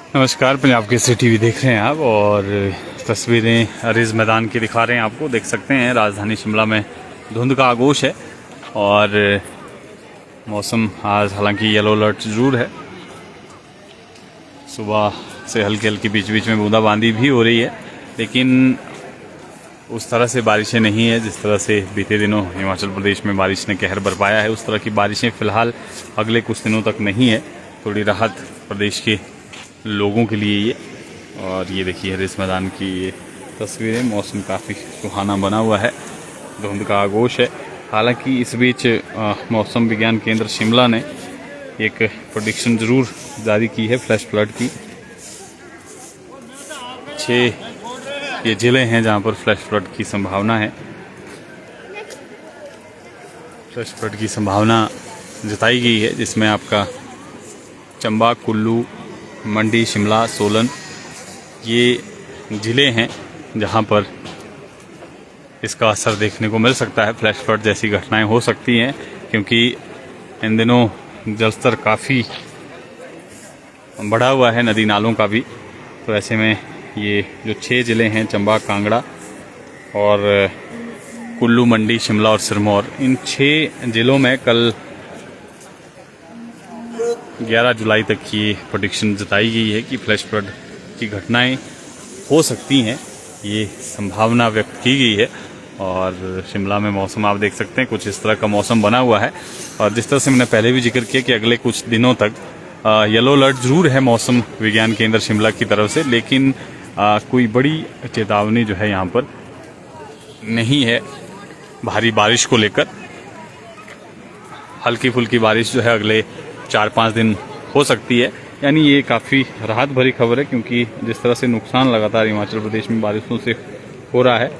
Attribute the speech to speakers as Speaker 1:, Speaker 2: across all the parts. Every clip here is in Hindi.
Speaker 1: नमस्कार, पंजाब केसरी टीवी देख रहे हैं आप और तस्वीरें रिज मैदान की दिखा रहे हैं आपको। देख सकते हैं राजधानी शिमला में धुंध का आगोश है और मौसम आज हालांकि येलो अलर्ट जरूर है। सुबह से हल्की हल्की बीच बीच में बूंदाबांदी भी हो रही है, लेकिन उस तरह से बारिशें नहीं है जिस तरह से बीते दिनों हिमाचल प्रदेश में बारिश ने कहर बरपाया है। उस तरह की बारिशें फ़िलहाल अगले कुछ दिनों तक नहीं है। थोड़ी राहत प्रदेश के लोगों के लिए ये। और ये देखिए रिज मैदान की ये तस्वीरें। मौसम काफ़ी सुहाना बना हुआ है, धुंध का आगोश है। हालांकि इस बीच मौसम विज्ञान केंद्र शिमला ने एक प्रेडिक्शन ज़रूर जारी की है फ्लैश फ्लड की। 6 ये ज़िले हैं जहां पर फ्लैश फ्लड की संभावना है। फ्लैश फ्लड की संभावना जताई गई है, जिसमें आपका चंबा, कुल्लू, मंडी, शिमला, सोलन ये ज़िले हैं जहां पर इसका असर देखने को मिल सकता है। फ्लैश फ्लड जैसी घटनाएं हो सकती हैं, क्योंकि इन दिनों जलस्तर काफ़ी बढ़ा हुआ है नदी नालों का भी। तो ऐसे में ये जो 6 ज़िले हैं, चंबा, कांगड़ा और कुल्लू, मंडी, शिमला और सिरमौर, इन 6 ज़िलों में कल 11 जुलाई तक की प्रेडिक्शन जताई गई है कि फ्लैश फ्लड की घटनाएं हो सकती हैं। ये संभावना व्यक्त की गई है। और शिमला में मौसम आप देख सकते हैं कुछ इस तरह का मौसम बना हुआ है। और जिस तरह से मैंने पहले भी जिक्र किया कि अगले कुछ दिनों तक येलो अलर्ट ज़रूर है मौसम विज्ञान केंद्र शिमला की तरफ से, लेकिन कोई बड़ी चेतावनी जो है यहाँ पर नहीं है भारी बारिश को लेकर। हल्की फुल्की बारिश जो है अगले 4-5 दिन हो सकती है। यानी ये काफ़ी राहत भरी खबर है, क्योंकि जिस तरह से नुकसान लगातार हिमाचल प्रदेश में बारिशों से हो रहा है,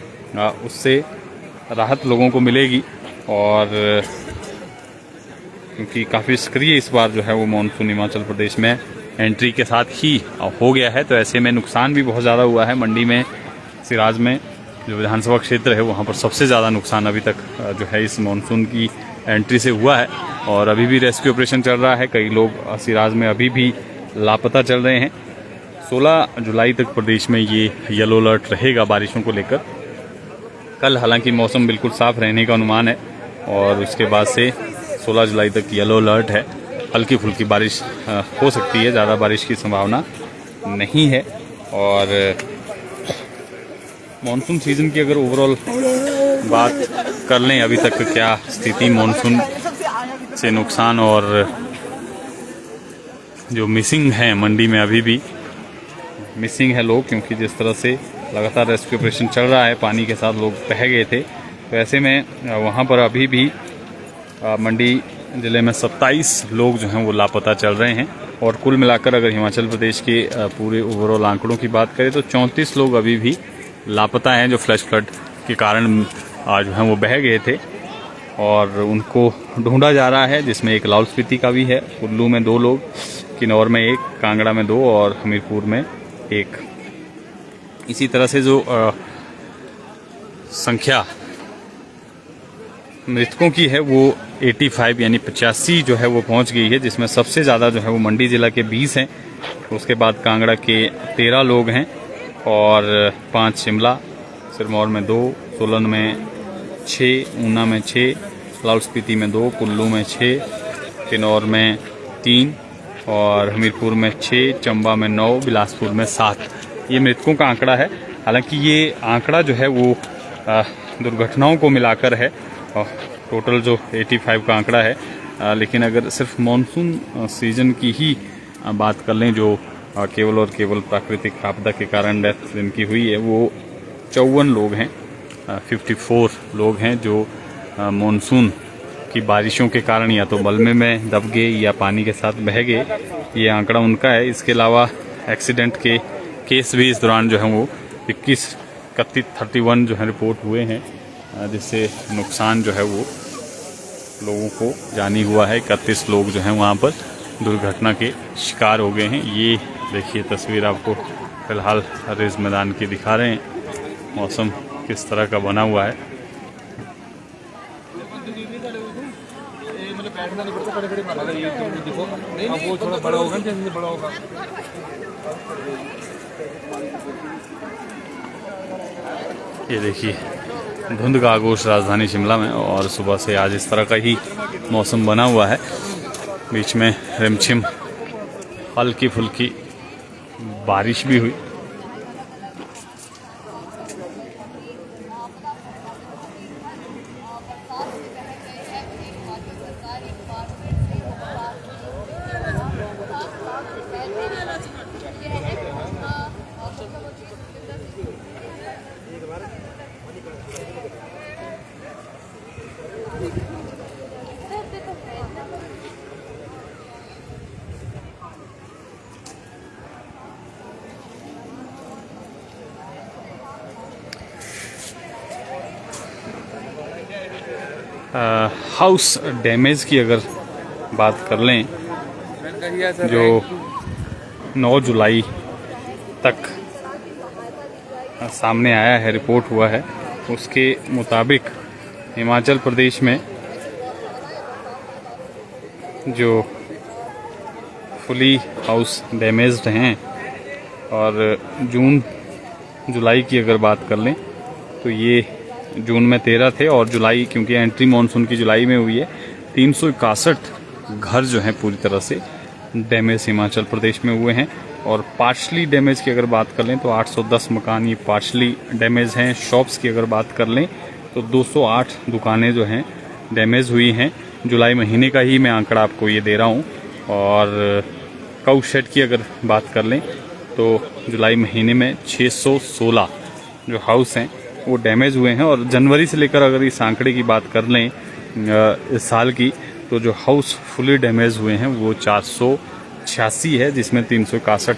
Speaker 1: उससे राहत लोगों को मिलेगी। और क्योंकि काफ़ी सक्रिय इस बार जो है वो मानसून हिमाचल प्रदेश में एंट्री के साथ ही हो गया है, तो ऐसे में नुकसान भी बहुत ज़्यादा हुआ है। मंडी में, सिराज में जो विधानसभा क्षेत्र है, वहाँ पर सबसे ज़्यादा नुकसान अभी तक जो है इस मानसून की एंट्री से हुआ है। और अभी भी रेस्क्यू ऑपरेशन चल रहा है। कई लोग सिराज में अभी भी लापता चल रहे हैं। 16 जुलाई तक प्रदेश में ये येलो अलर्ट रहेगा बारिशों को लेकर। कल हालांकि मौसम बिल्कुल साफ रहने का अनुमान है और उसके बाद से 16 जुलाई तक येलो अलर्ट है। हल्की फुल्की बारिश हो सकती है, ज़्यादा बारिश की संभावना नहीं है। और मानसून सीज़न की अगर ओवरऑल बात कर लें, अभी तक क्या स्थिति मानसून से नुकसान और जो मिसिंग है मंडी में, अभी भी मिसिंग है लोग, क्योंकि जिस तरह से लगातार रेस्क्यू ऑपरेशन चल रहा है, पानी के साथ लोग बह गए थे। तो ऐसे में वहाँ पर अभी भी मंडी ज़िले में 27 लोग जो हैं वो लापता चल रहे हैं। और कुल मिलाकर अगर हिमाचल प्रदेश के पूरे ओवरऑल आंकड़ों की बात करें तो 34 लोग अभी भी लापता हैं, जो फ्लैश फ्लड के कारण जो हैं वो बह गए थे और उनको ढूंढा जा रहा है, जिसमें एक लाहौल स्पीति का भी है। कुल्लू में 2 लोग, किन्नौर में 1, कांगड़ा में 2 और हमीरपुर में 1। इसी तरह से जो संख्या मृतकों की है वो 85 यानी 85 जो है वो पहुंच गई है, जिसमें सबसे ज़्यादा जो है वो मंडी ज़िला के 20 हैं। उसके बाद कांगड़ा के 13 लोग हैं और 5 शिमला, सिरमौर में 2, सोलन में 6, ऊना में 6, लाहौल स्पीति में 2, कुल्लू में 6, किन्नौर में 3 और हमीरपुर में 6, चंबा में 9, बिलासपुर में 7। ये मृतकों का आंकड़ा है। हालांकि ये आंकड़ा जो है वो दुर्घटनाओं को मिलाकर है, टोटल जो 85 का आंकड़ा है। लेकिन अगर सिर्फ मानसून सीजन की ही बात कर लें, जो केवल और केवल प्राकृतिक आपदा के कारण डेथ जिनकी हुई है, वो 54 लोग हैं। 54 लोग हैं जो मानसून की बारिशों के कारण या तो बलमे में दब गए या पानी के साथ बह गए। ये आंकड़ा उनका है। इसके अलावा एक्सीडेंट के केस भी इस दौरान जो हैं वो 31 जो है रिपोर्ट हुए हैं, जिससे नुकसान जो है वो लोगों को जानी हुआ है। 31 लोग जो हैं वहाँ पर दुर्घटना के शिकार हो गए हैं। ये देखिए तस्वीर आपको फ़िलहाल रिज मैदान की दिखा रहे हैं। मौसम किस तरह का बना हुआ है।
Speaker 2: मतलब बैठना नहीं पड़ता, खड़े खड़े मारा ये देखो। अब वो थोड़ा बड़ा होगा, जैसे बड़ा होगा।
Speaker 1: ये देखिए धुंध का आगोश राजधानी शिमला में, और सुबह से आज इस तरह का ही मौसम बना हुआ है। बीच में रिमझिम हल्की फुल्की बारिश भी हुई। हाउस डैमेज की अगर बात कर लें, जो 9 जुलाई तक सामने आया है, रिपोर्ट हुआ है, उसके मुताबिक हिमाचल प्रदेश में जो फुली हाउस डैमेज्ड हैं, और जून जुलाई की अगर बात कर लें तो ये जून में 13 थे, और जुलाई क्योंकि एंट्री मानसून की जुलाई में हुई है, 361 घर जो हैं पूरी तरह से डैमेज हिमाचल प्रदेश में हुए हैं। और पार्शली डैमेज की अगर बात कर लें तो 810 मकान ये पार्शली डैमेज हैं। शॉप्स की अगर बात कर लें तो 208 दुकानें जो हैं डैमेज हुई हैं। जुलाई महीने का ही मैं आंकड़ा आपको ये दे रहा हूँ। और काउ शेड की अगर बात कर लें तो जुलाई महीने में 616 जो हाउस हैं वो डैमेज हुए हैं। और जनवरी से लेकर अगर इस आंकड़े की बात कर लें इस साल की, तो जो हाउस फुली डैमेज हुए हैं वो 486 है, जिसमें 361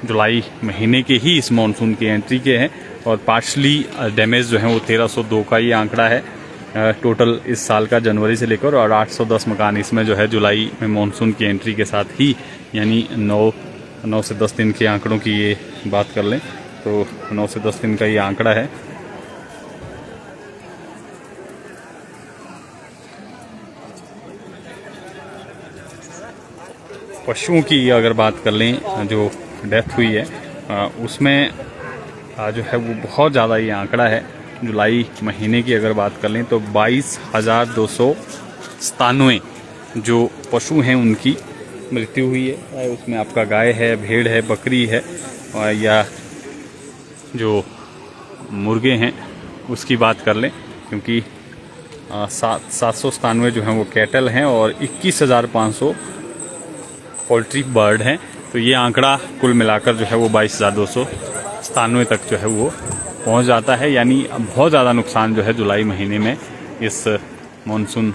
Speaker 1: जुलाई महीने के ही इस मानसून की एंट्री के हैं। और पार्शली डैमेज जो हैं वो 1302 का ये आंकड़ा है टोटल इस साल का जनवरी से लेकर। और 810 मकान इसमें जो है जुलाई में मानसून की एंट्री के साथ ही, यानी 9 से 10 दिन के आंकड़ों की ये बात कर लें तो 9 से 10 दिन का ये आंकड़ा है। पशुओं की अगर बात कर लें जो डेथ हुई है उसमें जो है वो बहुत ज़्यादा ये आंकड़ा है। जुलाई महीने की अगर बात कर लें तो 22,297 जो पशु हैं उनकी मृत्यु हुई है। उसमें आपका गाय है, भेड़ है, बकरी है, या जो मुर्गे हैं उसकी बात कर लें, क्योंकि 797 जो हैं वो कैटल हैं और 21,500 पोल्ट्री बर्ड हैं। तो ये आंकड़ा कुल मिलाकर जो है वो 22,297 तक जो है वो पहुंच जाता है। यानी बहुत ज़्यादा नुकसान जो है जुलाई महीने में इस मानसून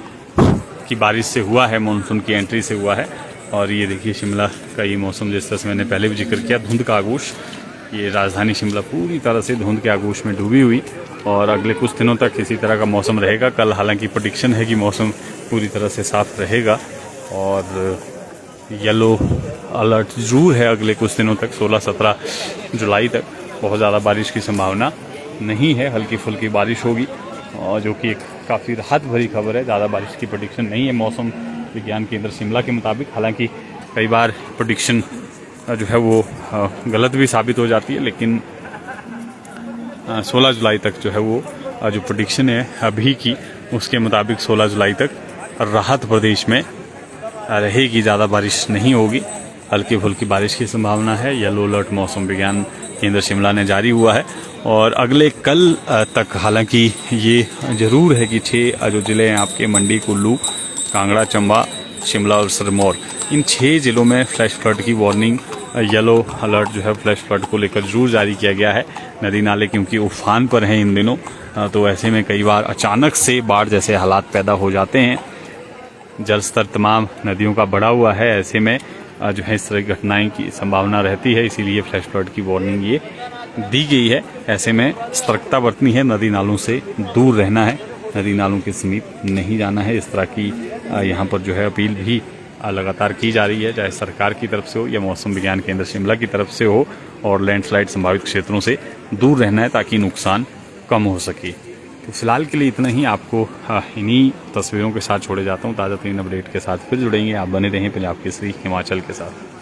Speaker 1: की बारिश से हुआ है, मानसून की एंट्री से हुआ है। और ये देखिए शिमला का ये मौसम, जिस तरह से मैंने पहले भी जिक्र किया, धुंध का आगोश, ये राजधानी शिमला पूरी तरह से धुंध के आगोश में डूबी हुई। और अगले कुछ दिनों तक इसी तरह का मौसम रहेगा। कल हालांकि प्रेडिक्शन है कि मौसम पूरी तरह से साफ रहेगा और येलो अलर्ट जरूर है अगले कुछ दिनों तक, 16-17 जुलाई तक। बहुत ज़्यादा बारिश की संभावना नहीं है, हल्की फुल्की बारिश होगी, और जो कि एक काफ़ी राहत भरी खबर है। ज़्यादा बारिश की प्रेडिक्शन नहीं है मौसम विज्ञान केंद्र शिमला के मुताबिक। हालांकि कई बार प्रेडिक्शन जो है वो गलत भी साबित हो जाती है, लेकिन 16 जुलाई तक जो है वो जो प्रेडिक्शन है अभी की, उसके मुताबिक 16 जुलाई तक राहत प्रदेश में रहेगी, ज़्यादा बारिश नहीं होगी, हल्की फुल्की बारिश की संभावना है। येलो अलर्ट मौसम विज्ञान केंद्र शिमला ने जारी हुआ है। और अगले कल तक हालांकि ये ज़रूर है कि 6 जो ज़िले हैं आपके, मंडी, कुल्लू, कांगड़ा, चंबा, शिमला और सिरमौर, इन 6 ज़िलों में फ्लैश फ्लड की वार्निंग, येलो अलर्ट जो है फ्लैश फ्लड को लेकर जरूर जारी किया गया है। नदी नाले क्योंकि उफान पर हैं इन दिनों, तो ऐसे में कई बार अचानक से बाढ़ जैसे हालात पैदा हो जाते हैं। जल स्तर तमाम नदियों का बढ़ा हुआ है, ऐसे में जो है इस तरह की घटनाएं की संभावना रहती है। इसीलिए फ्लैश फ्लड की वार्निंग ये दी गई है। ऐसे में सतर्कता बरतनी है, नदी नालों से दूर रहना है, नदी नालों के समीप नहीं जाना है। इस तरह की यहाँ पर जो है अपील भी लगातार की जा रही है, चाहे सरकार की तरफ से हो या मौसम विज्ञान केंद्र शिमला की तरफ से हो। और लैंडस्लाइड संभावित क्षेत्रों से दूर रहना है ताकि नुकसान कम हो सके। तो फिलहाल के लिए इतना ही। आपको इन्हीं तस्वीरों के साथ छोड़े जाता हूँ। ताज़ा तरीन अपडेट के साथ फिर जुड़ेंगे। आप बने रहें पंजाब केसरी हिमाचल के साथ।